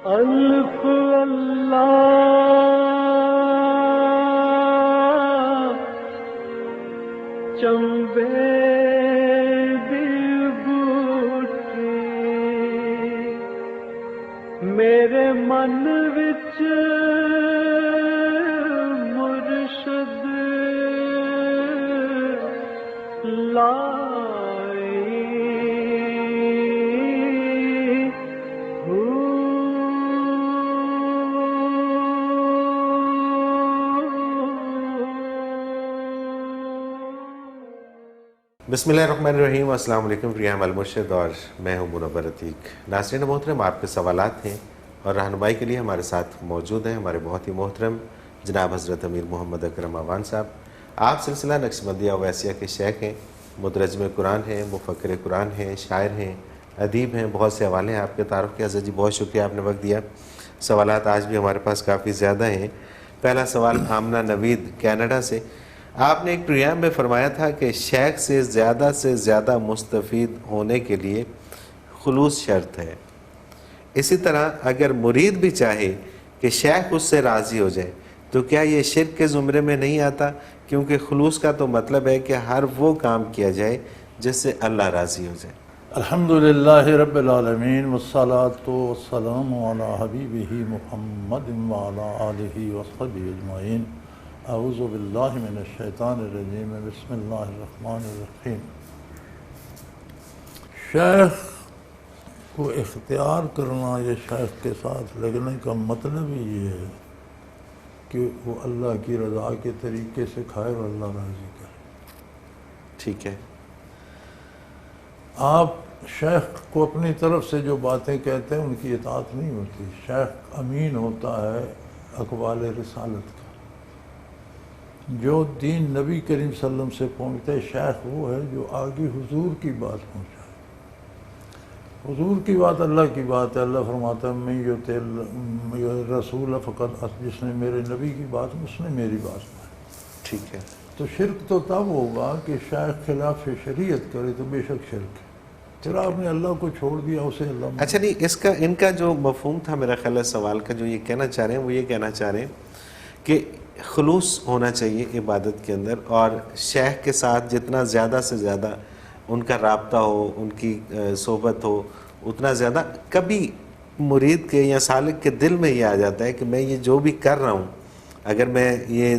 الف اللہ چنبے دی بوٹی میرے من وچ مرشد لائی بسم اللہ الرحمن الرحیم۔ السلام علیکم، ریحان المرشد اور میں ہوں منور عتیق۔ ناظرین محترم، آپ کے سوالات ہیں اور رہنمائی کے لیے ہمارے ساتھ موجود ہیں ہمارے بہت ہی محترم جناب حضرت امیر محمد اکرم اعوان صاحب۔ آپ سلسلہ نقشبندیہ اویسیہ کے شیخ ہیں، مترجم قرآن ہیں، مفکر قرآن ہیں، شاعر ہیں، ادیب ہیں، بہت سے حوالے ہیں آپ کے تعارف کے۔ حضرت جی بہت شکریہ، آپ نے وقت دیا۔ سوالات آج بھی ہمارے پاس کافی زیادہ ہیں۔ پہلا سوال آمنہ نوید کینیڈا سے۔ آپ نے ایک پروگرام میں فرمایا تھا کہ شیخ سے زیادہ مستفید ہونے کے لیے خلوص شرط ہے۔ اسی طرح اگر مرید بھی چاہے کہ شیخ اس سے راضی ہو جائے تو کیا یہ شرک کے زمرے میں نہیں آتا؟ کیونکہ خلوص کا تو مطلب ہے کہ ہر وہ کام کیا جائے جس سے اللہ راضی ہو جائے۔ الحمدللہ رب العالمین والصلاة والسلام علی حبیبہ محمد وعلی آلہ وصحبہ اجمعین۔ اعوذ باللہ من الشیطان الرجیم، بسم اللہ الرحمن الرحیم۔ شیخ کو اختیار کرنا یا شیخ کے ساتھ لگنے کا مطلب ہی یہ ہے کہ وہ اللہ کی رضا کے طریقے سے کھائے اور اللہ راضی کرے۔ ٹھیک ہے۔ آپ شیخ کو اپنی طرف سے جو باتیں کہتے ہیں ان کی اطاعت نہیں ہوتی۔ شیخ امین ہوتا ہے اقوال رسالت کا، جو دین نبی کریم صلی اللہ علیہ وسلم سے پہنچتا ہے۔ شیخ وہ ہے جو آگے حضور کی بات پہنچائے۔ حضور کی بات اللہ کی بات ہے۔ اللہ فرماتا ہے من یطع الرسول فقط، جس نے میرے نبی کی بات اس نے میری بات مانی۔ ٹھیک ہے۔ تو شرک تو تب ہوگا کہ شیخ خلاف شریعت کرے تو بے شک شرک ہے۔ پھر آپ نے اللہ کو چھوڑ دیا، اسے اللہ اچھا نہیں، ان کا جو مفہوم تھا میرا خیال ہے سوال کا، جو یہ کہنا چاہ رہے ہیں وہ یہ کہنا چاہ رہے ہیں کہ خلوص ہونا چاہیے عبادت کے اندر، اور شیخ کے ساتھ جتنا زیادہ سے زیادہ ان کا رابطہ ہو، ان کی صحبت ہو، اتنا زیادہ کبھی مرید کے یا سالک کے دل میں یہ آ جاتا ہے کہ میں یہ جو بھی کر رہا ہوں، اگر میں یہ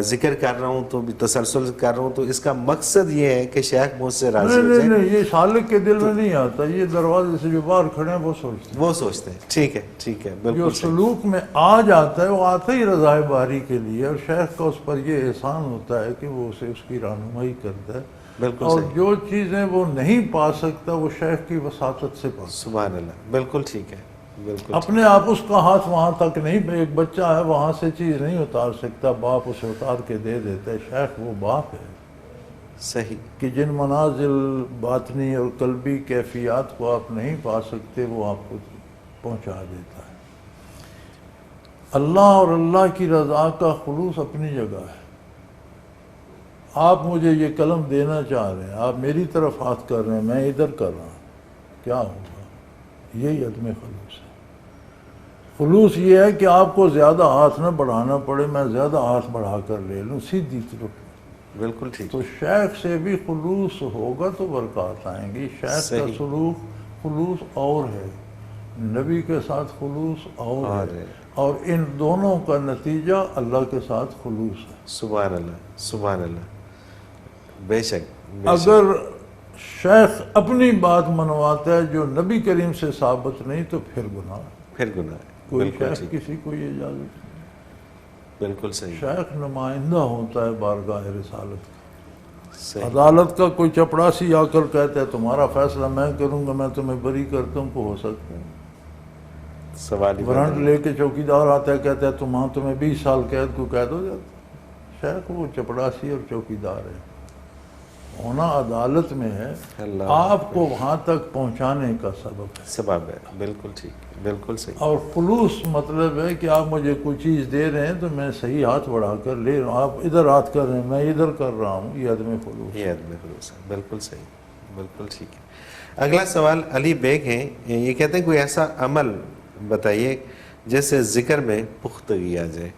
ذکر کر رہا ہوں تو بھی تسلسل کر رہا ہوں تو اس کا مقصد یہ ہے کہ شیخ مجھ سے راضی ہو جائے۔ نہیں، یہ سالک کے دل میں نہیں آتا، یہ دروازے سے جو باہر کھڑے ہیں وہ سوچتے ہیں۔ ٹھیک ہے، ٹھیک ہے، جو بالکل سلوک میں آ جاتا ہے وہ آتا ہی رضائے باری کے لیے، اور شیخ کا اس پر یہ احسان ہوتا ہے کہ وہ اسے اس کی رہنمائی کرتا ہے۔ بالکل اور صحیح۔ جو چیزیں وہ نہیں پا سکتا وہ شیخ کی وساطت سے پاتا۔ سبحان اللہ، بالکل ٹھیک ہے، بالکل۔ اپنے آپ اس کا ہاتھ وہاں تک نہیں، ایک بچہ ہے وہاں سے چیز نہیں اتار سکتا، باپ اسے اتار کے دے دیتا ہے۔ شیخ وہ باپ ہے صحیح۔ کہ جن منازل باطنی اور قلبی کیفیات کو آپ نہیں پا سکتے وہ آپ کو پہنچا دیتا ہے۔ اللہ اور اللہ کی رضا کا خلوص اپنی جگہ ہے۔ آپ مجھے یہ قلم دینا چاہ رہے ہیں، آپ میری طرف ہاتھ کر رہے ہیں، میں ادھر کر رہا ہوں، کیا ہوگا؟ یہی عدم خلوص ہے۔ خلوص یہ ہے کہ آپ کو زیادہ ہاتھ نہ بڑھانا پڑے، میں زیادہ ہاتھ بڑھا کر لے لوں، سیدھی طرف۔ بالکل ٹھیک۔ تو شیخ سے بھی خلوص ہوگا تو برکات آئیں گی۔ شیخ کا سلوک خلوص اور ہے، نبی کے ساتھ خلوص اور ہے، اور ان دونوں کا نتیجہ اللہ کے ساتھ خلوص ہے۔ سبحان اللہ، سبحان اللہ، بے شک۔ اگر شیخ اپنی بات منواتا ہے جو نبی کریم سے ثابت نہیں تو پھر گناہ ہے، پھر گناہ ہے۔ کوئی شیخ کسی کو یہ اجازت نہیں۔ بالکل صحیح۔ شیخ نمائندہ ہوتا ہے بارگاہ رسالت کا۔ صحیح۔ عدالت کا کوئی چپڑاسی آ کر کہتا ہے تمہارا فیصلہ میں کروں گا، میں تمہیں بری کرتا ہوں، کو ہو سکتا ہے؟ سوال ہی وارنٹ لے کے چوکیدار آتا ہے، کہتا ہے تمہیں 20 سال قید کو قید ہو جاتا ہے۔ شیخ وہ چپڑاسی اور چوکیدار ہے، ہونا عدالت میں ہے، آپ کو وہاں تک پہنچانے کا سبب ہے۔ بالکل ٹھیک، بالکل صحیح۔ اور خلوص مطلب ہے کہ آپ مجھے کوئی چیز دے رہے ہیں تو میں صحیح ہاتھ بڑھا کر لے رہا ہوں، آپ ادھر ہاتھ کر رہے ہیں میں ادھر کر رہا ہوں، یہ عدم خلوص ہے۔ یہ عدم خلوص ہے، بالکل صحیح، بالکل ٹھیک ہے۔ اگلا سوال علی بیگ ہیں، یہ کہتے ہیں کوئی ایسا عمل بتائیے جیسے ذکر میں پختگی آ جائے.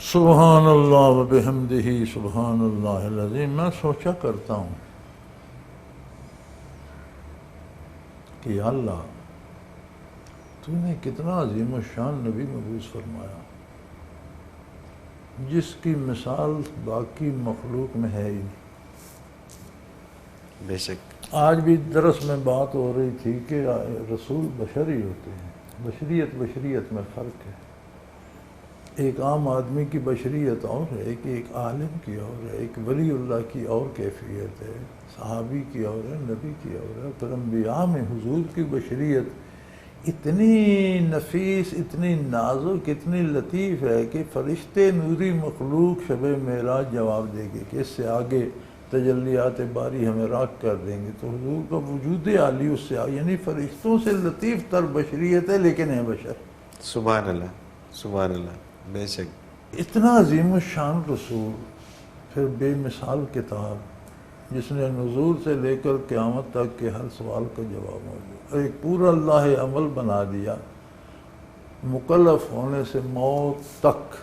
سبحان اللہ و بحمدہ سبحان اللہ العظیم. میں سوچا کرتا ہوں کہ یا اللہ تو نے کتنا عظیم الشان نبی مبعوث فرمایا جس کی مثال باقی مخلوق میں ہے ہی نہیں. بے شک. آج بھی درس میں بات ہو رہی تھی کہ رسول بشر ہی ہوتے ہیں. بشریت میں فرق ہے. ایک عام آدمی کی بشریت اور ہے، ایک عالم کی اور ہے، ایک ولی اللہ کی اور کیفیت ہے، صحابی کی اور ہے، نبی کی اور ہے. پر انبیاء میں حضور کی بشریت اتنی نفیس، اتنی نازک، اتنی لطیف ہے کہ فرشتے نوری مخلوق شب معراج جواب دے گے کہ اس سے آگے تجلیات باری ہمیں راک کر دیں گے. تو حضور کا وجود عالی اس سے یعنی فرشتوں سے لطیف تر بشریت ہے، لیکن ہے بشر. سبحان اللہ سبحان اللہ. بے شک. اتنا عظیم الشان رسول، پھر بے مثال کتاب جس نے نزول سے لے کر قیامت تک کے ہر سوال کا جواب موجود، ایک پورا اللہ عمل بنا دیا مکلف ہونے سے موت تک.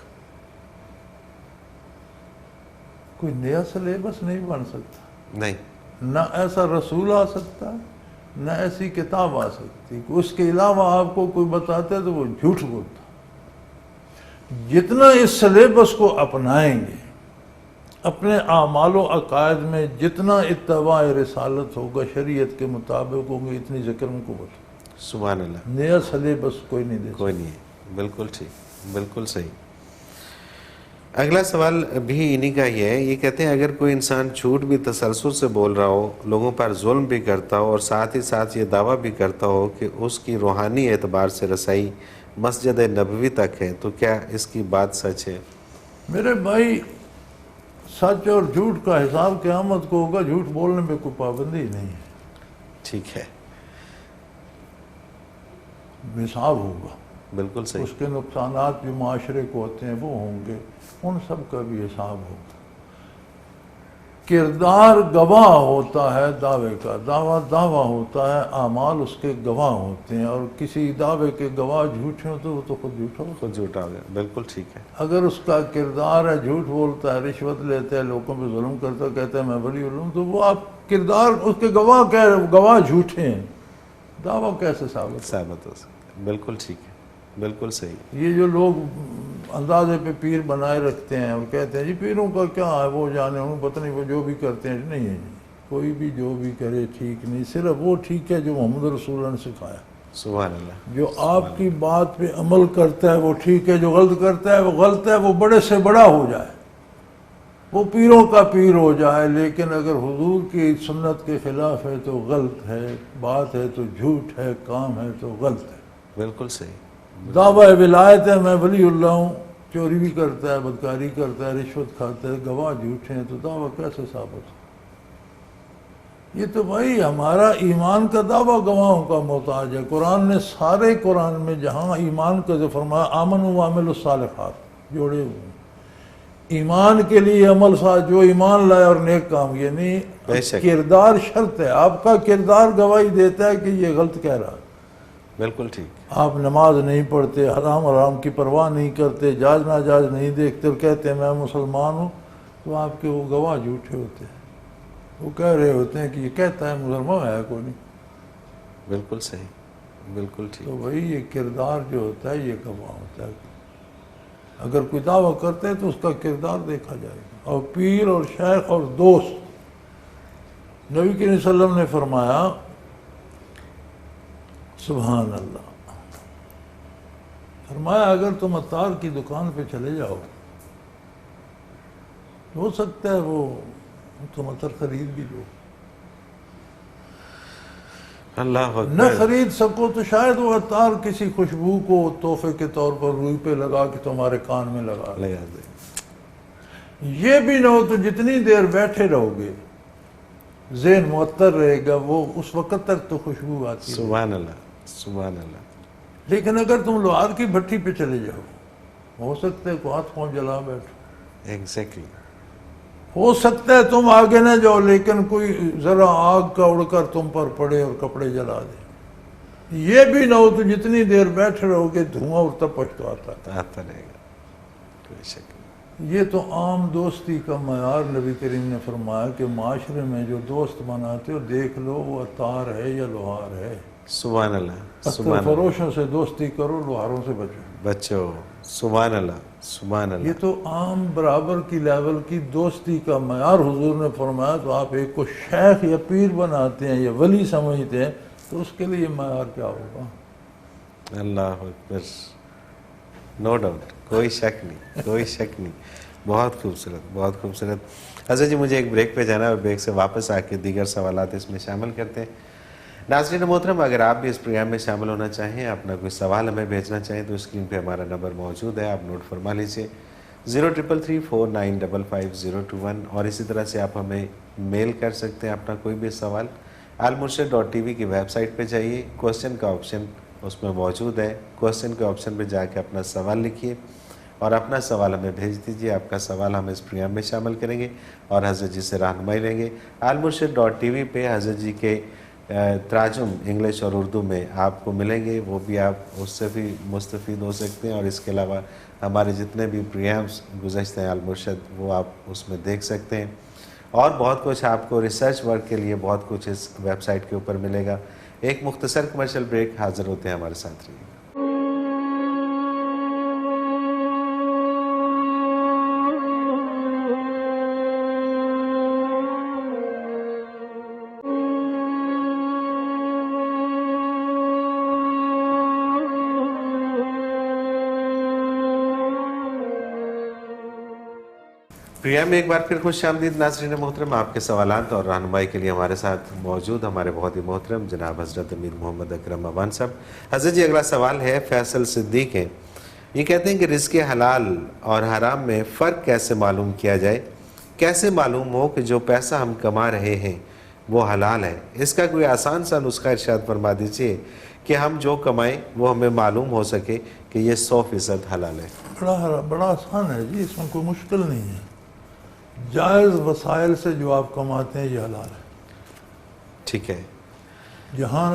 کوئی نیا سلیبس نہیں بن سکتا، نہیں. نہ ایسا رسول آ سکتا، نہ ایسی کتاب آ سکتی. اس کے علاوہ آپ کو کوئی بتاتا ہے تو وہ جھوٹ بولتا. جتنا اس سلیبس کو اپنائیں گے، اپنے اعمال و عقائد میں جتنا اتباع رسالت ہوگا، شریعت کے مطابق ہوں گے، اتنی ذکر میں قوت. سبحان اللہ. نیا سلیبس کوئی نہیں دے سکتا. کوئی نہیں ہے. بالکل ٹھیک، بالکل صحیح. اگلا سوال بھی انہی کا ہی ہے. یہ کہتے ہیں اگر کوئی انسان جھوٹ بھی تسلسل سے بول رہا ہو، لوگوں پر ظلم بھی کرتا ہو، اور ساتھ ہی ساتھ یہ دعویٰ بھی کرتا ہو کہ اس کی روحانی اعتبار سے رسائی مسجد نبوی تک ہے، تو کیا اس کی بات سچ ہے؟ میرے بھائی، سچ اور جھوٹ کا حساب قیامت کو ہوگا. جھوٹ بولنے پہ کوئی پابندی نہیں ہے. ٹھیک ہے. حساب ہوگا. بالکل صحیح. اس کے نقصانات جو معاشرے کو ہوتے ہیں وہ ہوں گے، ان سب کا بھی حساب ہوگا. کردار گواہ ہوتا ہے دعوے کا، دعویٰ ہوتا ہے، اعمال اس کے گواہ ہوتے ہیں. اور کسی دعوے کے گواہ جھوٹے ہوں تو وہ تو خود جھوٹا ہوگا. خود جھوٹا ہو گیا. بالکل ٹھیک ہے. اگر اس کا کردار ہے جھوٹ بولتا ہے، رشوت لیتا ہے، لوگوں پہ ظلم کرتا ہے، کہتا ہے میں ولی اللہ ہوں، تو وہ آپ کردار اس کے گواہ جھوٹے ہیں. دعویٰ کیسے ثابت ہو سکتا ہے؟ بالکل ٹھیک ہے. بالکل صحیح. یہ جو لوگ اندازے پہ پیر بنائے رکھتے ہیں اور کہتے ہیں جی پیروں کا کیا ہے، وہ جانے انہوں پتہ نہیں وہ جو بھی کرتے ہیں. نہیں ہے جی، کوئی بھی جو بھی کرے ٹھیک نہیں. صرف وہ ٹھیک ہے جو محمد رسول اللہ نے سکھایا. سبحان اللہ. جو آپ کی بات پہ عمل کرتا ہے وہ ٹھیک ہے، جو غلط کرتا ہے وہ غلط ہے. وہ بڑے سے بڑا ہو جائے، وہ پیروں کا پیر ہو جائے، لیکن اگر حضور کی سنت کے خلاف ہے تو غلط ہے، بات ہے تو جھوٹ ہے، کام ہے تو غلط ہے. بالکل صحیح. دعویٰ ولایت ہے میں ولی اللہ ہوں، چوری بھی کرتا ہے، بدکاری کرتا ہے، رشوت کھاتا ہے، گواہ جھوٹے ہیں، تو دعویٰ کیسے ثابت ہو؟ یہ تو بھائی ہمارا ایمان کا دعویٰ گواہوں کا محتاج ہے. قرآن نے سارے قرآن میں جہاں ایمان کا ذکر فرمایا آمنوا وعملوا الصالحات جوڑے ہوئے ہیں. ایمان کے لیے عمل ساتھ جو ایمان لائے اور نیک کام، یعنی کردار شرط ہے. آپ کا کردار گواہی دیتا ہے کہ یہ غلط کہہ رہا ہے. بالکل ٹھیک. آپ نماز نہیں پڑھتے، حرام کی پرواہ نہیں کرتے، جائز ناجائز نہیں دیکھتے اور کہتے ہیں میں مسلمان ہوں، تو آپ کے وہ گواہ جھوٹے ہوتے ہیں. وہ کہہ رہے ہوتے ہیں کہ یہ کہتا ہے مسلمان ہے کوئی نہیں. بالکل صحیح. بالکل ٹھیک. تو وہی یہ کردار جو ہوتا ہے یہ گواہ ہوتا ہے. اگر کوئی دعویٰ کرتے ہیں تو اس کا کردار دیکھا جائے گا. اور پیر اور شیخ اور دوست، نبی کریم صلی اللہ علیہ وسلم نے فرمایا سبحان اللہ، فرمایا اگر تم عطار کی دکان پہ چلے جاؤ ہو سکتا ہے وہ تم عطر خرید بھی لو، اللہ اکبر، نہ خرید سکو تو شاید وہ عطار کسی خوشبو کو تحفے کے طور پر روئی پہ لگا کے تمہارے کان میں لگا دے. یہ بھی نہ ہو تو جتنی دیر بیٹھے رہو گے ذہن معطر رہے گا، وہ اس وقت تک تو خوشبو آتی ہے. سبحان اللہ سبحان اللہ. لیکن اگر تم لوہار کی بھٹی پہ چلے جاؤ ہو سکتا ہے کو ہاتھ پاؤں جلا بیٹھو، ایگزیکٹلی. ہو سکتا ہے تم آگے نہ جاؤ لیکن کوئی ذرا آگ کا اڑ کر تم پر پڑے اور کپڑے جلا دے. یہ بھی نہ ہو تو جتنی دیر بیٹھے رہو گے دھواں اور تپش تو آتا ہے. آتا رہے گا، کوئی شک نہیں. یہ تو عام دوستی کا معیار نبی کریم نے فرمایا کہ معاشرے میں جو دوست بناتے ہو دیکھ لو وہ تار ہے یا لوہار ہے. سبحان اللہ، پتھر سبحان اللہ. فروشوں سے دوستی کرو، لوہاروں سے بچو. بچو، سبحان اللہ، سبحان یہ اللہ. تو عام برابر کی لیول کی دوستی کا معیار حضور نے فرمایا. تو آپ ایک کو شیخ یا پیر بناتے ہیں یا ولی سمجھتے ہیں تو اس کے لیے معیار کیا ہوگا؟ اللہ اکبر، نو ڈاؤٹ، کوئی شک نہیں، کوئی شک نہیں. بہت خوبصورت، بہت خوبصورت. حضرت جی مجھے ایک بریک پہ جانا ہے اور بریک سے واپس آ کے دیگر سوالات اس میں شامل کرتے ہیں. ناظرین محترم، اگر آپ بھی اس پروگرام میں شامل ہونا چاہیں، اپنا کوئی سوال ہمیں بھیجنا چاہیں تو اسکرین پہ ہمارا نمبر موجود ہے، آپ نوٹ فرما لیجیے 033349555021. اور اسی طرح سے آپ ہمیں میل کر سکتے ہیں اپنا کوئی بھی سوال. almurshid.tv کی ویب سائٹ پہ جائیے، کوسچن کا آپشن اس میں موجود ہے. کوسچن کے آپشن پہ جا کے اپنا سوال لکھیے اور اپنا سوال ہمیں بھیج دیجیے. آپ کا سوال ہم اس پروگرام میں شامل کریں گے اور حضرت جی سے رہنمائی لیں گے. almurshid.tv پہ حضرت جی کے تراجم انگلش اور اردو میں آپ کو ملیں گے، وہ بھی آپ اس سے بھی مستفید ہو سکتے ہیں. اور اس کے علاوہ ہمارے جتنے بھی پروگرامس گزشتہ ہیں المرشد وہ آپ اس میں دیکھ سکتے ہیں. اور بہت کچھ آپ کو ریسرچ ورک کے لیے بہت کچھ اس ویب سائٹ کے اوپر ملے گا. ایک مختصر کمرشل بریک، حاضر ہوتے ہیں، ہمارے ساتھ رہیے. پروگرام میں ایک بار پھر خوش آمدید ناظرین محترم. آپ کے سوالات اور رہنمائی کے لیے ہمارے ساتھ موجود ہمارے بہت ہی محترم جناب حضرت امیر محمد اکرم اوان صاحب. حضرت جی اگلا سوال ہے فیصل صدیق ہیں. یہ کہتے ہیں کہ رزق حلال اور حرام میں فرق کیسے معلوم کیا جائے؟ کیسے معلوم ہو کہ جو پیسہ ہم کما رہے ہیں وہ حلال ہے؟ اس کا کوئی آسان سا نسخہ ارشاد فرما دیجیے کہ ہم جو کمائیں وہ ہمیں معلوم ہو سکے کہ یہ 100% حلال ہے. بڑا آسان ہے جی، اس میں کوئی مشکل نہیں ہے. جائز وسائل سے جو آپ کماتے ہیں یہ حلال ہے. ٹھیک ہے. جہاں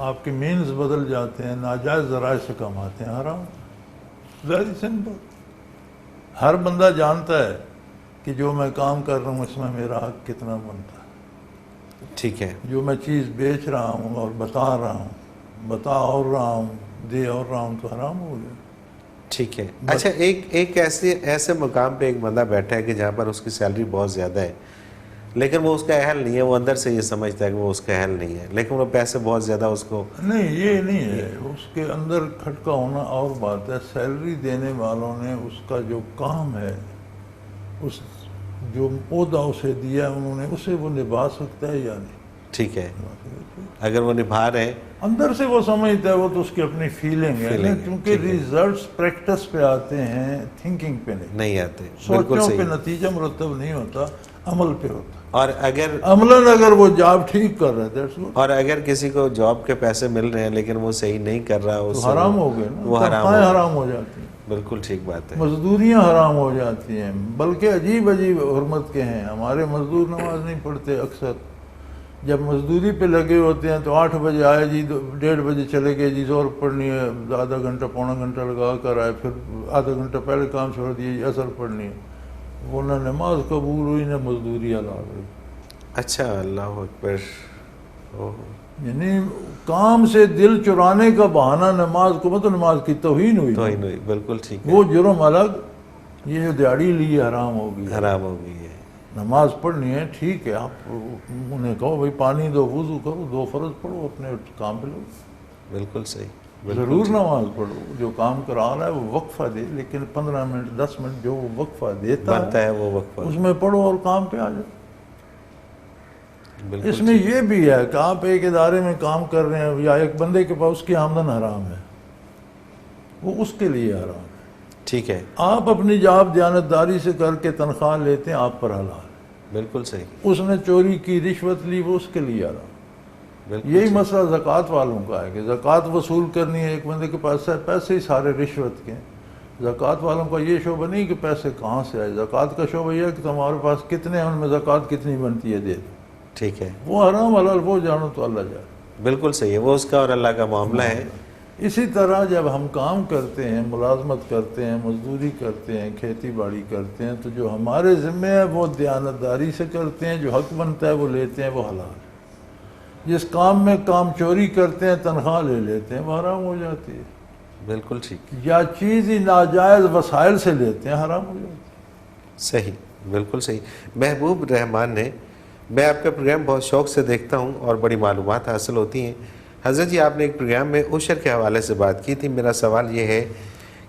آپ کے مینز بدل جاتے ہیں، ناجائز ذرائع سے کماتے ہیں، حرام. Very simple. ہر بندہ جانتا ہے کہ جو میں کام کر رہا ہوں اس میں میرا حق کتنا بنتا ہے. ٹھیک ہے. جو میں چیز بیچ رہا ہوں اور بتا اور رہا ہوں، دے اور رہا ہوں تو حرام ہو گیا. ٹھیک ہے. اچھا، ایک ایسے مقام پہ ایک بندہ بیٹھا ہے کہ جہاں پر اس کی سیلری بہت زیادہ ہے لیکن وہ اس کا اہل نہیں ہے. وہ اندر سے یہ سمجھتا ہے کہ وہ اس کا اہل نہیں ہے لیکن وہ پیسے بہت زیادہ اس کو. نہیں، یہ نہیں ہے. اس کے اندر کھٹکا ہونا اور بات ہے. سیلری دینے والوں نے اس کا جو کام ہے، اس جو عہدہ اسے دیا انہوں نے، اسے وہ نبھا سکتا ہے یا نہیں. ٹھیک ہے. اگر وہ نبھا رہے ہیں اندر سے وہ سمجھتا ہے، وہ تو اس کی اپنی فیلنگ ہے. کیونکہ ریزلٹس پریکٹس پہ آتے ہیں، تھنکنگ پہ نہیں آتے. سوچوں پہ نتیجہ مرتب نہیں ہوتا، عمل پہ ہوتا. اور اگر عملاً اگر وہ جاب ٹھیک کر رہا ہے اور اگر کسی کو جاب کے پیسے مل رہے ہیں لیکن وہ صحیح نہیں کر رہا، تو حرام ہو گئے نا. وہ حرام ہو جاتی ہیں. بالکل ٹھیک بات ہے. مزدوریاں حرام ہو جاتی ہیں. بلکہ عجیب حرمت کے ہیں. ہمارے مزدور نماز نہیں پڑھتے اکثر. جب مزدوری پہ لگے ہوتے ہیں تو 8 بجے آئے جی، 1:30 بجے چلے گئے جی، زور پڑھنی ہے، آدھا گھنٹہ پونا گھنٹہ لگا کر آئے، پھر آدھا گھنٹہ پہلے کام چھوڑ دیے جی، اثر پڑھنی ہے. وہ نہ نماز قبول ہوئی نہ مزدوری حلال ہوئی. اچھا، اللہ اکبر. یعنی کام سے دل چرانے کا بہانہ نماز کو، مطلب نماز کی توہین ہوئی. بالکل ٹھیک ہے. وہ جرم الگ. یہ جو دیہڑی لی حرام ہو گئی ہے. نماز پڑھنی ہے ٹھیک ہے، آپ انہیں کہو بھائی پانی دو، وضو کرو، 2 فرض پڑھو، اپنے کام پہ لو. بالکل صحیح. ضرور نماز پڑھو. جو کام کرا رہا ہے وہ وقفہ دے، لیکن 15 منٹ 10 منٹ جو وہ وقفہ دیتا ہے وہ وقفہ اس میں پڑھو اور کام پہ آ جاؤ. اس میں یہ بھی ہے کہ آپ ایک ادارے میں کام کر رہے ہیں یا ایک بندے کے پاس اس کی آمدن حرام ہے، وہ اس کے لیے حرام ہے. ٹھیک ہے. آپ اپنی جاب دیانتداری سے کر کے تنخواہ لیتے ہیں، آپ پر حلال. بالکل صحیح. اس نے چوری کی، رشوت لی، وہ اس کے لیے حرام. یہی مسئلہ زکوٰۃ والوں کا ہے کہ زکوٰۃ وصول کرنی ہے. ایک بندے کے پاس پیسے ہی سارے رشوت کے. زکوٰۃ والوں کا یہ شعبہ نہیں کہ پیسے کہاں سے آئے. زکوٰۃ کا شعبہ یہ ہے کہ تمہارے پاس کتنے ہیں، ان میں زکوٰۃ کتنی بنتی ہے دے دو. ٹھیک ہے. وہ حرام حلال وہ جانو تو اللہ جائے. بالکل صحیح ہے، وہ اس کا اور اللہ کا معاملہ ہے. اسی طرح جب ہم کام کرتے ہیں، ملازمت کرتے ہیں، مزدوری کرتے ہیں، کھیتی باڑی کرتے ہیں، تو جو ہمارے ذمہ ہے وہ دیانتداری سے کرتے ہیں، جو حق بنتا ہے وہ لیتے ہیں، وہ حلال ہے. جس کام میں کام چوری کرتے ہیں، تنخواہ لے لیتے ہیں، وہ حرام ہو جاتی ہے. بالکل ٹھیک. یا چیز ہی ناجائز وسائل سے لیتے ہیں، حرام ہو جاتی ہے. صحیح، بالکل صحیح. محبوب رحمان نے، میں آپ کا پروگرام بہت شوق سے دیکھتا ہوں اور بڑی معلومات حاصل ہوتی ہیں. حضرت جی، آپ نے ایک پروگرام میں عشر کے حوالے سے بات کی تھی. میرا سوال یہ ہے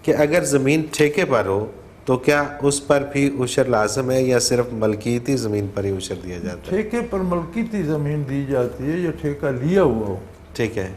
کہ اگر زمین ٹھیکے پر ہو تو کیا اس پر بھی عشر لازم ہے یا صرف ملکیتی زمین پر ہی عشر دیا جاتا ہے؟ ٹھیکے پر ملکیتی زمین دی جاتی ہے یا ٹھیکہ لیا ہوا ہو. ٹھیک ہے.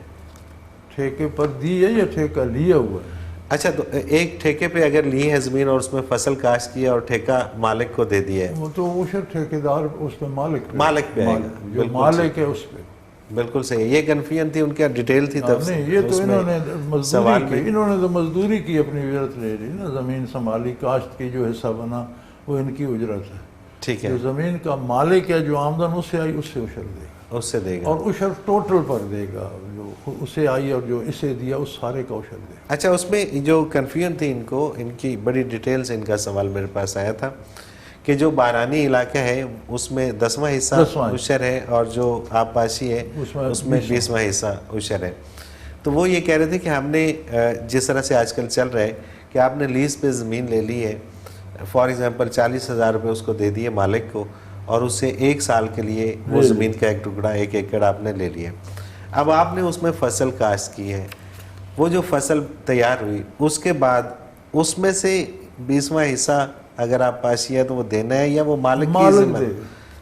ٹھیکے پر دی ہے یا ٹھیکہ لیا ہوا ہے. اچھا، تو ایک ٹھیکے پہ اگر لی ہے زمین اور اس میں فصل کاشت کیا اور ٹھیکہ مالک کو دے دیا ہے، وہ تو عشر ٹھیکیدار اس پہ مالک پہ آئے گا. جو مالک ہے اس پہ. بالکل صحیح. یہ کنفیوژن تھی ان کا، ڈیٹیل تھی تب. نہیں، یہ تو انہوں نے مزدوری کی، انہوں نے تو مزدوری کی، اپنی اجرت لے لی نا. زمین سنبھالی، کاشت کی، جو حصہ بنا وہ ان کی اجرت ہے. ٹھیک ہے. جو زمین کا مالک ہے، جو آمدن اس سے آئی اس سے عشر دے گا. اس سے دے گا. اور عشر ٹوٹل پر دے گا، جو اسے آئی اور جو اسے دیا اس سارے کا عشر دے گا. اچھا، اس میں جو کنفیوژن تھی ان کو، ان کی بڑی ڈیٹیل سے ان کا سوال میرے پاس آیا تھا کہ جو بارانی علاقہ ہے اس میں 10واں حصہ عشر ہے اور جو آبپاشی ہے اس میں 20واں حصہ عشر ہے. تو وہ یہ کہہ رہے تھے کہ ہم نے جس طرح سے آج کل چل رہا ہے کہ آپ نے لیز پہ زمین لے لی ہے، فار ایگزامپل 40,000 روپے اس کو دے دیے مالک کو، اور اس سے 1 سال کے لیے وہ زمین کا ایک ٹکڑا 1 ایکڑ آپ نے لے لیا. اب آپ نے اس میں فصل کاشت کی ہے، وہ جو فصل تیار ہوئی اس کے بعد اس میں سے 20واں حصہ اگر آپ پاشی ہے تو وہ دینا ہے یا وہ مالک کی ذمہ؟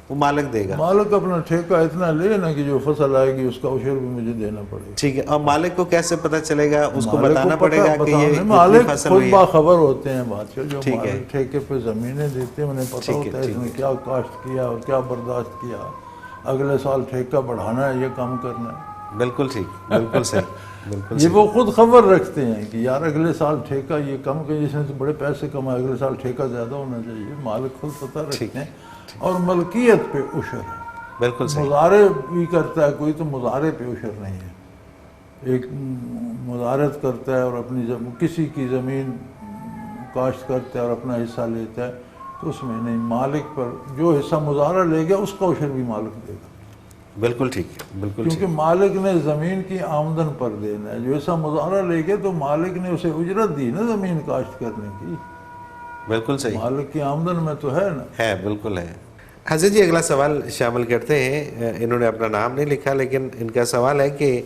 وہ مالک دے گا. مالک اپنا ٹھیکہ اتنا لے نا کہ جو فصل آئے گی اس کا عشر بھی مجھے دینا پڑے گا. ٹھیک ہے. اور مالک کو کیسے پتہ چلے گا؟ اس کو بتانا پڑے گا کہ یہ مالک فصل خود ہوئی ہے. باخبر ہوتے ہیں بادشاہ. جو ٹھیک ہے. مالک ٹھیکے پہ زمینیں دیتے ہیں انہیں پتہ ہوتا ہے اس نے کیا کاشت کیا اور کیا برداشت کیا. اگلے سال ٹھیکہ بڑھانا ہے، یہ کام کرنا ہے. بالکل ٹھیک، بالکل صحیح. بالکل یہ وہ خود خبر رکھتے ہیں کہ یار اگلے سال ٹھیکہ یہ کم کہ جس نے تو بڑے پیسے کمائے، اگلے سال ٹھیکہ زیادہ ہونا چاہیے. مالک خود پتہ رکھتے ہیں. اور ملکیت پہ عشر ہے. بالکل صحیح. مضارع بھی کرتا ہے کوئی تو مضارع پہ عشر نہیں ہے. ایک مضارعت کرتا ہے اور اپنی کسی کی زمین کاشت کرتا ہے اور اپنا حصہ لیتا ہے تو اس میں نہیں. مالک پر جو حصہ مضارع لے گیا اس کا عشر بھی مالک دے گا. بالکل ٹھیک ہے. بالکل ٹھیک. کیونکہ مالک نے زمین کی آمدن پر دینا ہے. جو حصہ مضارع لے گیا تو مالک نے اسے اجرت دی نا زمین کاشت کرنے کی. بالکل صحیح. مالک کی آمدن میں تو ہے نا. ہے، بالکل ہے. حضرت جی، اگلا سوال شامل کرتے ہیں. انہوں نے اپنا نام نہیں لکھا لیکن ان کا سوال ہے کہ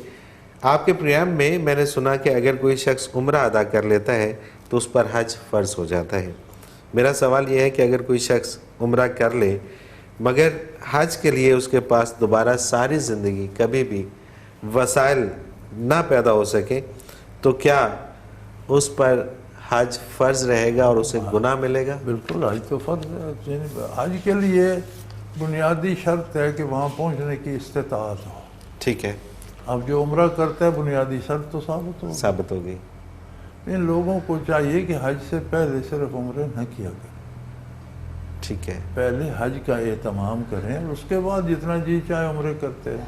آپ کے پروگرام میں میں نے سنا کہ اگر کوئی شخص عمرہ ادا کر لیتا ہے تو اس پر حج فرض ہو جاتا ہے. میرا سوال یہ ہے کہ اگر کوئی شخص عمرہ کر لے مگر حج کے لیے اس کے پاس دوبارہ ساری زندگی کبھی بھی وسائل نہ پیدا ہو سکے تو کیا اس پر حج فرض رہے گا اور اسے گناہ ملے گا؟ بالکل، حج تو فرض ہے. حج کے لیے بنیادی شرط ہے کہ وہاں پہنچنے کی استطاعت ہو. ٹھیک ہے. اب جو عمرہ کرتا ہے بنیادی شرط تو ثابت ہو گئی. ان لوگوں کو چاہیے کہ حج سے پہلے صرف عمرے نہ کیا کریں. ٹھیک ہے. پہلے حج کا اہتمام کریں اور اس کے بعد جتنا جی چاہے عمرے کرتے ہیں.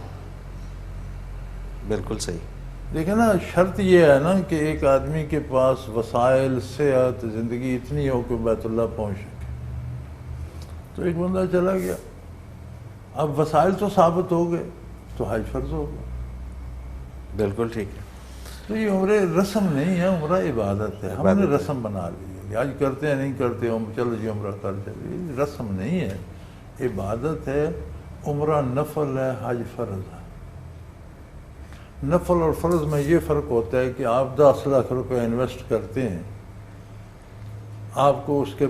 بالکل صحیح. دیکھیں نا، شرط یہ ہے نا کہ ایک آدمی کے پاس وسائل، صحت، زندگی اتنی ہو کہ بیت اللہ پہنچ سکے. تو ایک بندہ چلا گیا، اب وسائل تو ثابت ہو گئے تو حج فرض ہو گیا. بالکل ٹھیک ہے. تو یہ عمرے رسم نہیں ہے، عمرہ عبادت ہے. ہم نے رسم بنا لی ہے. حج کرتے ہیں نہیں کرتے ہم، چلو جی عمرہ کر چلیے. رسم نہیں ہے، عبادت ہے. عمرہ نفل ہے، حج فرض ہے. نفل اور فرض میں یہ فرق ہوتا ہے کہ آپ 10 لاکھ روپے انویسٹ کرتے ہیں، آپ کو اس کے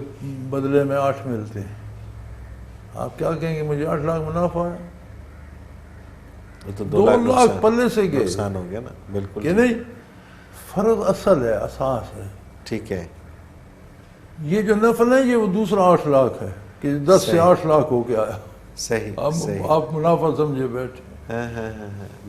بدلے میں 8 ملتے ہیں. آپ کیا کہیں گے؟ مجھے 8 لاکھ منافع ہے. تو 2 لاکھ پلے سے گئے. نقصان ہو گیا نا. بالکل کہ نہیں. فرض اصل ہے، اساس ہے. ٹھیک ہے. یہ جو نفل ہے یہ وہ دوسرا 8 لاکھ ہے کہ 10 سے 8 لاکھ ہو کے آیا. صحیح. آپ منافع سمجھے بیٹھے.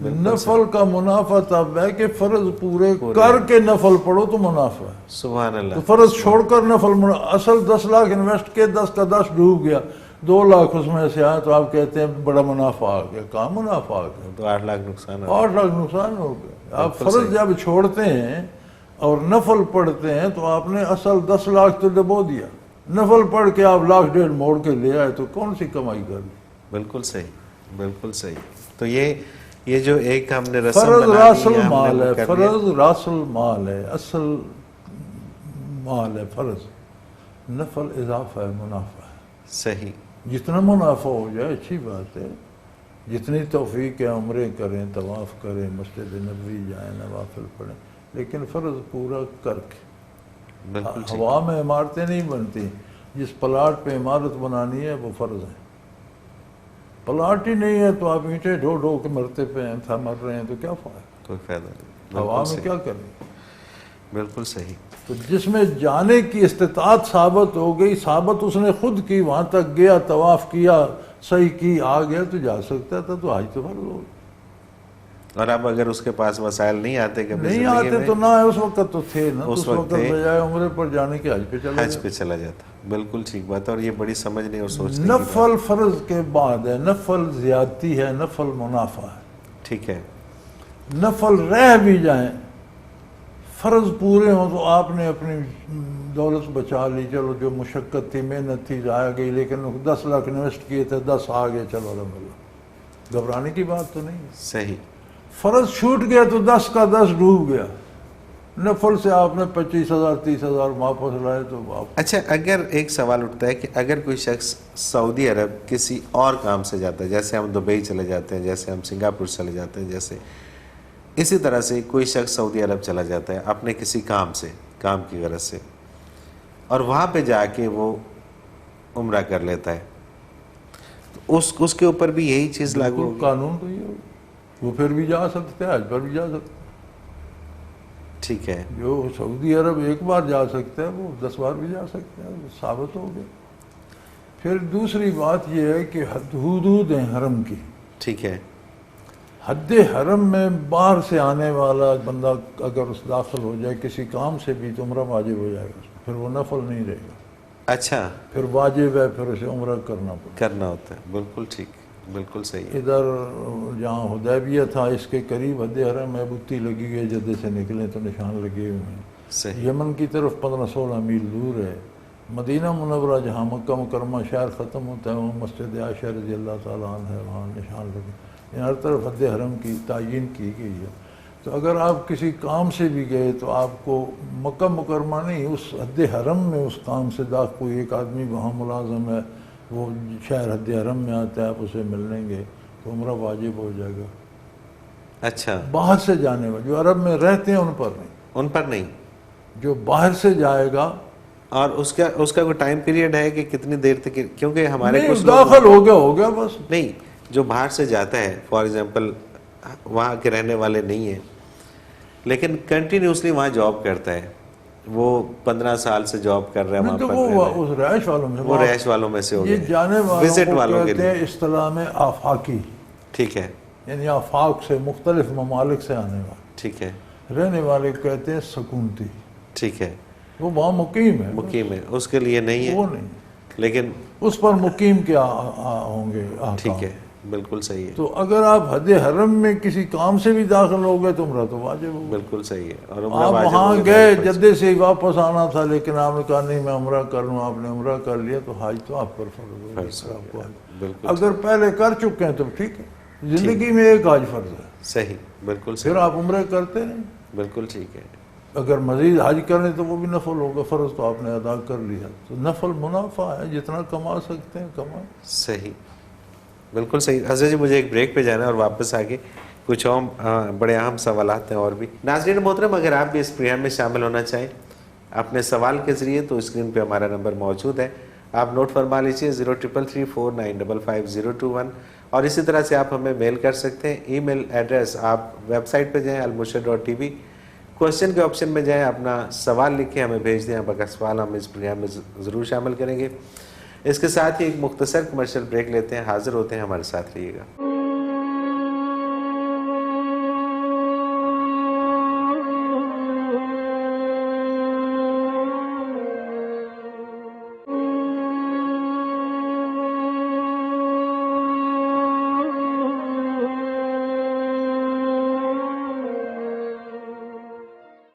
نفل کا منافع تب ہے کہ فرض پورے کر کے نفل پڑھو تو منافع ہے. سبحان اللہ. تو فرض چھوڑ کر نفل اصل 10 لاکھ انویسٹ کے 10 کا 10 ڈوب گیا. 2 لاکھ اس میں سے آئے تو آپ کہتے ہیں بڑا منافع آ گیا. کہاں منافع آ گیا؟ تو 8 لاکھ نقصان ہو 8 لاکھ نقصان ہو گیا. آپ بالکل فرض صحیح. جب چھوڑتے ہیں اور نفل پڑھتے ہیں تو آپ نے اصل 10 لاکھ تو ڈبو دیا. نفل پڑھ کے آپ 1.5 لاکھ موڑ کے لے آئے تو کون سی کمائی کر لی؟ بالکل صحیح, بالکل صحیح. تو یہ جو ایک ہم نے رسم فرض بنا راس لی, ہم المال نے ہے, کر لیا. فرض راس المال ہے, اصل مال ہے فرض. نفل اضافہ ہے, منافع ہے. صحیح. جتنا منافع ہو جائے اچھی بات ہے. جتنی توفیق ہے عمرے کریں, طواف کریں, مسجد نبوی جائیں, نوافل پڑھیں, لیکن فرض پورا کر کے. بالکل ٹھیک. ہوا میں عمارتیں نہیں بنتی. جس پلاٹ پہ عمارت بنانی ہے وہ فرض ہے. پلاٹ ہی نہیں ہے تو آپ اینٹیں ڈھو ڈھو کے مرتے پہ ہیں, مر رہے ہیں تو کیا فائدہ؟ کوئی فائدہ نہیں. ہوا بالکل میں صحیح, کیا کریں؟ بالکل صحیح. تو جس میں جانے کی استطاعت ثابت ہو گئی, ثابت اس نے خود کی, وہاں تک گیا, طواف کیا, صحیح کی, آ گیا تو جا سکتا تھا, تو حج تو فرض ہو گیا. اور اب اگر اس کے پاس وسائل نہیں آتے کبھی نہیں زندگی آتے میں, تو نہ ہے, اس وقت تو تھے نا, تو اس اس وقت وقت تھے. بجائے عمرے پر جانے کے حج پہ چلا حج جائے. پہ چلا جاتا. بالکل ٹھیک بات ہے, اور یہ بڑی سمجھنے اور سوچنے کی بات. نفل فرض کے بعد ہے, نفل زیادتی ہے, نفل منافع ہے. ٹھیک ہے. نفل رہ بھی جائیں, فرض پورے ہوں تو آپ نے اپنی دولت بچا لی, چلو جو مشقت تھی, محنت تھی, ضائع گئی, لیکن 10 لاکھ انویسٹ کیے تھے, 10 آ گئے, چلو الحمدللہ. گھبرانے کی بات تو نہیں ہے. صحیح. فرض چھوٹ گیا تو 10 کا 10 ڈوب گیا. نفل سے آپ نے 25,000 30,000 واپس لائے تو آپ. اچھا, اگر ایک سوال اٹھتا ہے کہ اگر کوئی شخص سعودی عرب کسی اور کام سے جاتا ہے, جیسے ہم دبئی چلے جاتے ہیں, جیسے ہم سنگاپور چلے جاتے ہیں, جیسے اسی طرح سے کوئی شخص سعودی عرب چلا جاتا ہے اپنے کسی کام سے, کام کی غرض سے, اور وہاں پہ جا کے وہ عمرہ کر لیتا ہے, تو اس کے اوپر بھی یہی چیز لاگو ہوگی؟ قانون تو یہ ہوگا, وہ پھر بھی جا سکتے ہیں, حج پر بھی جا سکتے ہیں. ٹھیک ہے. جو سعودی عرب ایک بار جا سکتا ہے وہ 10 بار بھی جا سکتے ہیں, وہ ثابت ہو گیا. پھر دوسری بات یہ ہے کہ حدود ہیں حرم کی. ٹھیک ہے. حد حرم میں باہر سے آنے والا بندہ اگر اس داخل ہو جائے کسی کام سے بھی تو عمرہ واجب ہو جائے گا, پھر وہ نفل نہیں رہے گا. اچھا, پھر واجب ہے, پھر اسے عمرہ کرنا پڑے. کرنا ہوتا ہے. بالکل ٹھیک, بالکل صحیح ہے. ادھر جہاں حدیبیہ تھا اس کے قریب حد حرم میں بتی لگی ہوئی ہے, جدے سے نکلیں تو نشان لگے ہوئے ہیں. صحیح. یمن کی طرف 15-16 میل دور ہے. مدینہ منورہ جہاں مکہ مکرمہ شہر ختم ہوتا ہے, وہ مسجد عائشہ رضی اللہ تعالیٰ عنہ ہے, وہاں نشان لگے. ہر طرف حد حرم کی تعین کی گئی ہے. تو اگر آپ کسی کام سے بھی گئے تو آپ کو مکہ مکرمہ نہیں, اس حد حرم میں اس کام سے داخل, کوئی ایک آدمی وہاں ملازم ہے, وہ شہر حد حرم میں آتا ہے, آپ اسے مل لیں گے تو عمرہ واجب ہو جائے گا. اچھا, باہر سے جانے والے جو عرب میں رہتے ہیں ان پر نہیں, ان پر نہیں. جو باہر سے جائے گا. اور اس کا کوئی ٹائم پیریڈ ہے کہ کتنی دیر تک, کیونکہ ہمارے نہیں, کچھ لوگ داخل ہو گیا بس. نہیں, جو باہر سے جاتا ہے فار ایگزامپل وہاں کے رہنے والے نہیں ہیں لیکن کنٹینیوسلی وہاں جاب کرتا ہے, وہ 15 سال سے جاب کر رہا ہے وہاں تو پر, وہ اس رہائش والوں میں, وہ رہائش والوں میں سے ہو یہ گئے, جانے وزٹ والوں والوں کو کے کہتے لیے. ہیں اصطلاح میں آفاقی. ٹھیک ہے. یعنی آفاق سے, مختلف ممالک سے آنے والے. ٹھیک ہے. رہنے والے کہتے ہیں سکونتی. ٹھیک ہے. وہ وہاں مقیم ہے, مقیم ہے, اس کے لیے نہیں ہے, وہ نہیں, لیکن اس پر مقیم کیا ہوں گے احکام. ٹھیک ہے, بالکل صحیح ہے. تو اگر آپ حد حرم میں کسی کام سے بھی داخل ہو گئے تو عمرہ تو واجب ہوگا. بالکل صحیح ہے. اور آپ وہاں گئے, جدے سے ہی واپس آنا تھا, لیکن آپ نے کہا نہیں میں عمرہ کر لوں, آپ نے عمرہ کر لیا تو حج تو آپ پر فرض ہوگا. بالکل. اگر پہلے کر چکے ہیں تو ٹھیک ہے, زندگی میں ایک حج فرض ہے. صحیح, بالکل پھر صحیح. آپ عمرہ کرتے نہیں. بالکل ٹھیک ہے. اگر مزید حج کریں تو وہ بھی نفل ہوگا, فرض تو آپ نے ادا کر لیا. تو نفل منافع ہے, جتنا کما سکتے ہیں کمائیں. صحیح, بالکل صحیح. حضرت جی مجھے ایک بریک پہ جانا ہے اور واپس آگے کچھ اور بڑے اہم سوالات ہیں اور بھی. ناظرین محترم, اگر آپ بھی اس پروگرام میں شامل ہونا چاہیں اپنے سوال کے ذریعے تو اسکرین پہ ہمارا نمبر موجود ہے, آپ نوٹ فرما لیجیے 0333495521, اور اسی طرح سے آپ ہمیں میل کر سکتے ہیں. ای میل ایڈریس, آپ ویب سائٹ پہ جائیں almurshid.tv, کوشچن کے آپشن میں جائیں, اپنا سوال لکھیں, ہمیں بھیج دیں. آپ کا سوال ہم اس پروگرام میں ضرور شامل کریں گے. اس کے ساتھ ہی ایک مختصر کمرشل بریک لیتے ہیں, حاضر ہوتے ہیں, ہمارے ساتھ رہیے گا.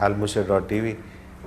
almurshed.tv,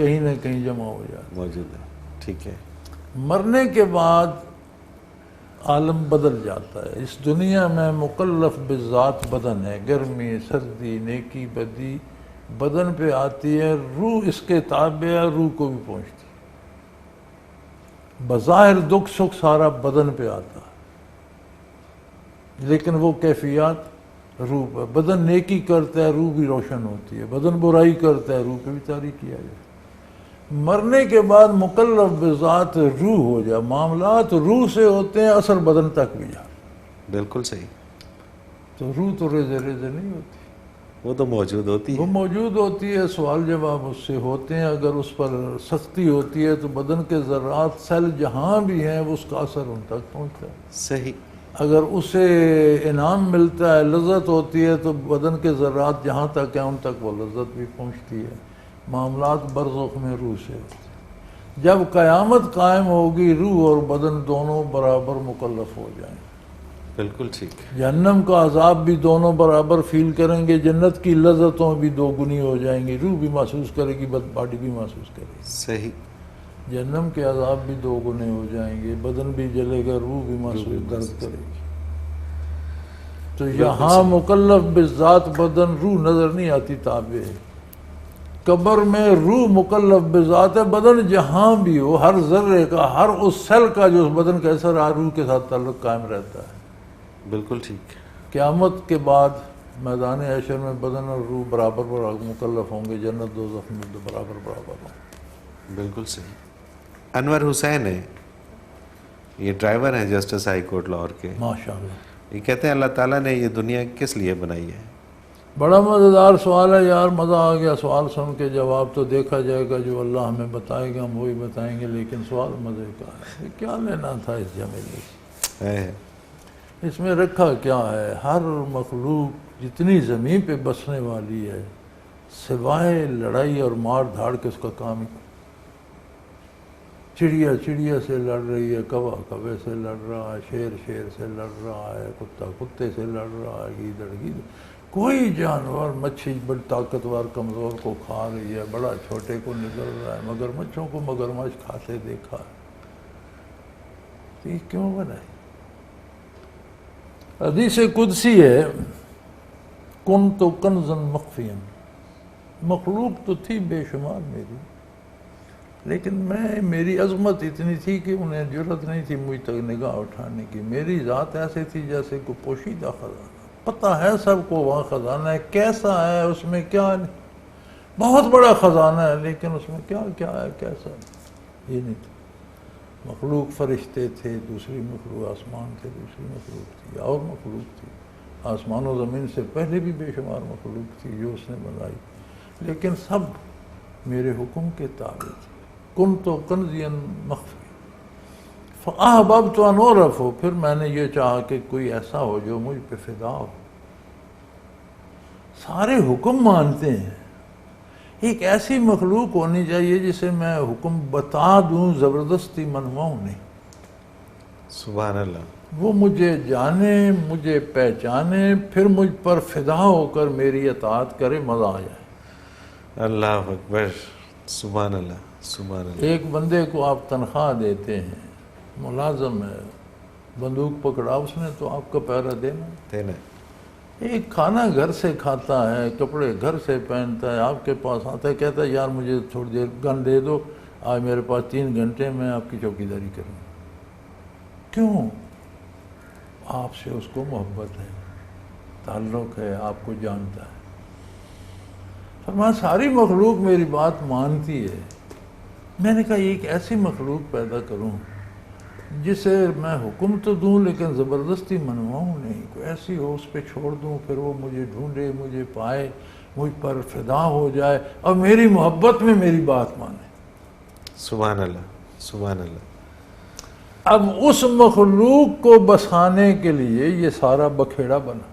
کہیں نہ کہیں جمع ہو جاتا موجود ہے. ٹھیک ہے. ہے. مرنے کے بعد عالم بدل جاتا ہے. اس دنیا میں مکلف بذات بدن ہے، گرمی سردی نیکی بدی بدن پہ آتی ہے، روح اس کے تابع ہے، روح کو بھی پہنچتی ہے. بظاہر دکھ سکھ سارا بدن پہ آتا ہے، لیکن وہ کیفیات روح پر. بدن نیکی کرتا ہے روح بھی روشن ہوتی ہے، بدن برائی کرتا ہے روح پہ بھی تاریکی آ جائے. مرنے کے بعد مکلف بذات روح ہو جائے، معاملات روح سے ہوتے ہیں، اثر بدن تک بھی جا. بالکل صحیح. تو روح تو ریزے ریزے نہیں ہوتی، وہ تو موجود ہوتی وہ ہے. موجود ہوتی ہے. سوال جواب اس سے ہوتے ہیں. اگر اس پر سختی ہوتی ہے تو بدن کے ذرات سیل جہاں بھی ہیں وہ اس کا اثر ان تک پہنچتا ہے. صحیح. اگر اسے انعام ملتا ہے، لذت ہوتی ہے، تو بدن کے ذرات جہاں تک ہیں ان تک وہ لذت بھی پہنچتی ہے. معاملات برزخ میں روح سے ہوتے ہیں. جب قیامت قائم ہوگی روح اور بدن دونوں برابر مکلف ہو جائیں. بالکل ٹھیک. جہنم کا عذاب بھی دونوں برابر فیل کریں گے، جنت کی لذتوں بھی دو گنی ہو جائیں گی. روح بھی محسوس کرے گی، باڈی بھی محسوس کرے گی. صحیح. جہنم کے عذاب بھی دو گنے ہو جائیں گے، بدن بھی جلے گا، روح بھی محسوس درد کرے گی. تو یہاں مکلف بذات بدن، روح نظر نہیں آتی تابع ہے. قبر میں روح مکلف بذات ہے، بدن جہاں بھی ہو، ہر ذرے کا، ہر اس سیل کا جو اس بدن کا اثر روح کے ساتھ تعلق قائم رہتا ہے. بالکل ٹھیک. قیامت کے بعد میدان حشر میں بدن اور روح برابر مکلف ہوں گے، جنت دوزخ میں برابر برابر ہوں گے. بالکل صحیح. انور حسین ہے، یہ ڈرائیور ہیں جسٹس ہائی کورٹ لاہور کے. ماشاءاللہ. یہ کہتے ہیں اللہ تعالیٰ نے یہ دنیا کس لیے بنائی ہے؟ بڑا مزیدار سوال ہے یار، مزہ آ گیا سوال سن کے. جواب تو دیکھا جائے گا، جو اللہ ہمیں بتائے گا ہم وہی بتائیں گے، لیکن سوال مزے کا ہے. کیا لینا تھا اس جمیلے سے؟ اس میں رکھا کیا ہے؟ ہر مخلوق جتنی زمین پہ بسنے والی ہے، سوائے لڑائی اور مار دھاڑ کے اس کا کام ہی. چڑیا چڑیا سے لڑ رہی ہے، کوا کوے سے لڑ رہا ہے، شیر شیر سے لڑ رہا ہے، کتا کتے سے لڑ رہا ہے، گیدڑ گیدڑ. کوئی جانور، مچھلی بڑی طاقتور کمزور کو کھا رہی ہے، بڑا چھوٹے کو نگل رہا ہے. مگر مچھوں کو مگرمچھ کھاتے دیکھا ہے. یہ کیوں بنائی؟ حدیث قدسی ہے، کنت کنزا مخفیا. مخلوق تو تھی بے شمار میری، لیکن میری عظمت اتنی تھی کہ انہیں جرت نہیں تھی مجھ تک نگاہ اٹھانے کی. میری ذات ایسے تھی جیسے کوئی پوشیدہ خزانہ. پتہ ہے سب کو وہاں خزانہ ہے، کیسا ہے، اس میں کیا نہیں. بہت بڑا خزانہ ہے، لیکن اس میں کیا کیا ہے، کیسا ہے، یہ نہیں تھا. مخلوق فرشتے تھے، دوسری مخلوق آسمان تھے، دوسری مخلوق تھی، اور مخلوق تھی. آسمان و زمین سے پہلے بھی بے شمار مخلوق تھی جو اس نے بنائی، لیکن سب میرے حکم کے تابع تھے. کنت کنزا مخفیا فاحببت ان اعرف. پھر میں نے یہ چاہا کہ کوئی ایسا ہو جو مجھ پہ فدا ہو. سارے حکم مانتے ہیں، ایک ایسی مخلوق ہونی چاہیے جسے میں حکم بتا دوں، زبردستی منواؤں نہیں. سبحان اللہ. وہ مجھے جانے، مجھے پہچانے، پھر مجھ پر فدا ہو کر میری اطاعت کرے، مزہ آ جائے. اللہ اکبر. سبحان اللہ. سبحان اللہ. ایک بندے کو آپ تنخواہ دیتے ہیں، ملازم ہے، بندوق پکڑا اس نے تو آپ کا پہرا دینا. ایک کھانا گھر سے کھاتا ہے، کپڑے گھر سے پہنتا ہے، آپ کے پاس آتا ہے، کہتا ہے یار مجھے تھوڑی دیر گن دے دو، آج میرے پاس 3 گھنٹے میں آپ کی چوکیداری کروں. کیوں؟ آپ سے اس کو محبت ہے، تعلق ہے، آپ کو جانتا ہے. فرمایا ساری مخلوق میری بات مانتی ہے. میں نے کہا ایک ایسی مخلوق پیدا کروں جسے میں حکم تو دوں لیکن زبردستی منواؤں نہیں. کوئی ایسی ہو اس پہ چھوڑ دوں، پھر وہ مجھے ڈھونڈے، مجھے پائے، مجھ پر فدا ہو جائے اور میری محبت میں میری بات مانے. سبحان اللہ. سبحان اللہ. اب اس مخلوق کو بسانے کے لیے یہ سارا بکھیڑا بنا.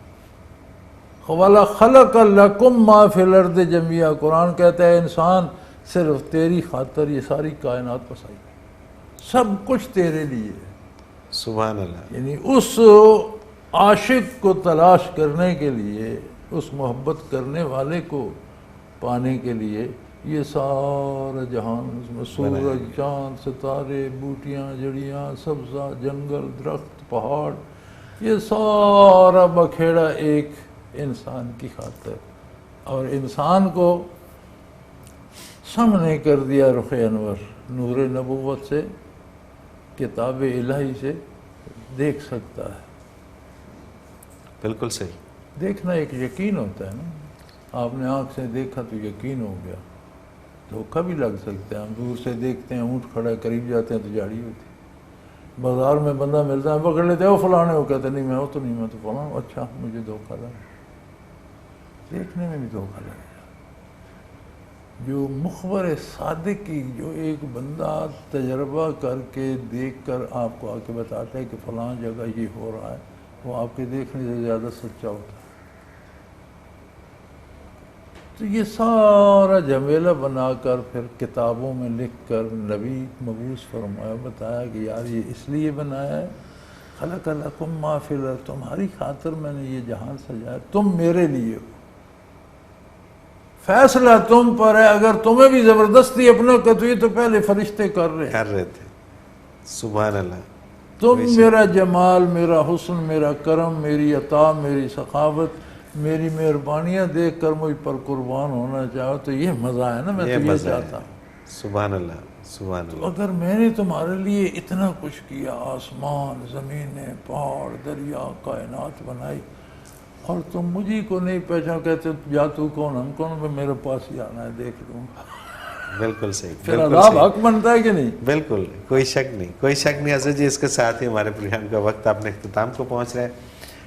وَلَخَلَقَ لَكُمْ مَا فِي الْأَرْضِ جَمِيعًا. قرآن کہتا ہے انسان صرف تیری خاطر یہ ساری کائنات بسائی، سب کچھ تیرے لیے. سبحان اللہ. یعنی اس عاشق کو تلاش کرنے کے لیے، اس محبت کرنے والے کو پانے کے لیے یہ سارا جہان اس میں سورج چاند ستارے بوٹیاں جڑیاں سبزہ جنگل درخت پہاڑ یہ سارا بکھیڑا ایک انسان کی خاطر اور انسان کو سامنے کر دیا رخ انور نور نبوت سے کتاب الہی سے دیکھ سکتا ہے بالکل صحیح دیکھنا ایک یقین ہوتا ہے نا آپ نے آنکھ سے دیکھا تو یقین ہو گیا دھوکہ بھی لگ سکتا ہے ہم دور سے دیکھتے ہیں اونٹ کھڑا قریب جاتے ہیں تو جاڑی ہوتی ہے بازار میں بندہ ملتا ہے پکڑ لیتے ہیں وہ فلانے وہ کہتے نہیں میں وہ تو نہیں میں تو فلاں اچھا مجھے دھوکہ لگا دیکھنے میں بھی دھوکہ لگا جو مخبر صادق کی جو ایک بندہ تجربہ کر کے دیکھ کر آپ کو آ کے بتاتا ہے کہ فلاں جگہ یہ ہو رہا ہے وہ آپ کے دیکھنے سے زیادہ سچا ہوتا ہے تو یہ سارا جھمیلہ بنا کر پھر کتابوں میں لکھ کر نبی مبعوث فرمایا بتایا کہ یار یہ اس لیے بنایا ہے خلق لکم ما فی الارض تمہاری خاطر میں نے یہ جہان سجایا تم میرے لیے ہو فیصلہ تم پر ہے اگر تمہیں بھی زبردستی اپنا تو یہ تو پہلے فرشتے کر رہے تھے سبحان اللہ تم میرا جمال میرا حسن میرا کرم میری عطا میری سخاوت میری مہربانیاں دیکھ کر مجھ پر قربان ہونا چاہو تو یہ مزہ ہے نا میں تو یہ چاہتا ہوں سبحان اللہ سبحان اللہ اگر میں نے تمہارے لیے اتنا کچھ کیا آسمان زمینیں پہاڑ دریا کائنات بنائی اور تم مجھے کو نہیں پہچان کہتے یا تو کون ہم کون میں میرے پاس ہی آنا ہے دیکھ لوں گا بالکل صحیح پھر عذاب حق بنتا ہے کہ نہیں بالکل کوئی شک نہیں حضرت جی اس کے ساتھ ہی ہمارے پروگرام کا وقت اپنے اختتام کو پہنچ رہا ہے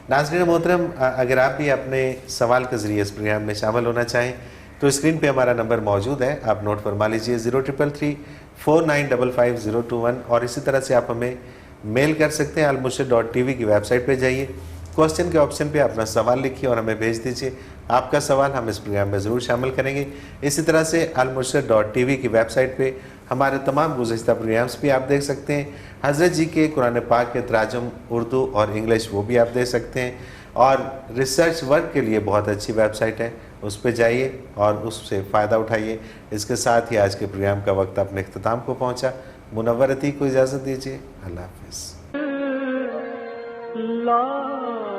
ناظرین محترم اگر آپ بھی اپنے سوال کے ذریعے اس پروگرام میں شامل ہونا چاہیں تو اسکرین پہ ہمارا نمبر موجود ہے آپ نوٹ فرما لیجئے 033349555021 اور اسی طرح سے آپ ہمیں میل کر سکتے ہیں almurshid.tv کی ویب سائٹ پہ جائیے کوسچن کے آپشن پہ اپنا سوال لکھیے اور ہمیں بھیج دیجیے آپ کا سوال ہم اس پروگرام میں ضرور شامل کریں گے اسی طرح سے almurshid.tv کی ویب سائٹ پہ ہمارے تمام گزشتہ پروگرامز بھی آپ دیکھ سکتے ہیں حضرت جی کے قرآن پاک کے تراجم اردو اور انگلش وہ بھی آپ دیکھ سکتے ہیں اور ریسرچ ورک کے لیے بہت اچھی ویب سائٹ ہے اس پہ جائیے اور اس سے فائدہ اٹھائیے اس کے ساتھ ہی آج کے پروگرام کا وقت اپنے اختتام کو پہنچا منور عتیق کو اجازت دیجیے اللہ حافظ لا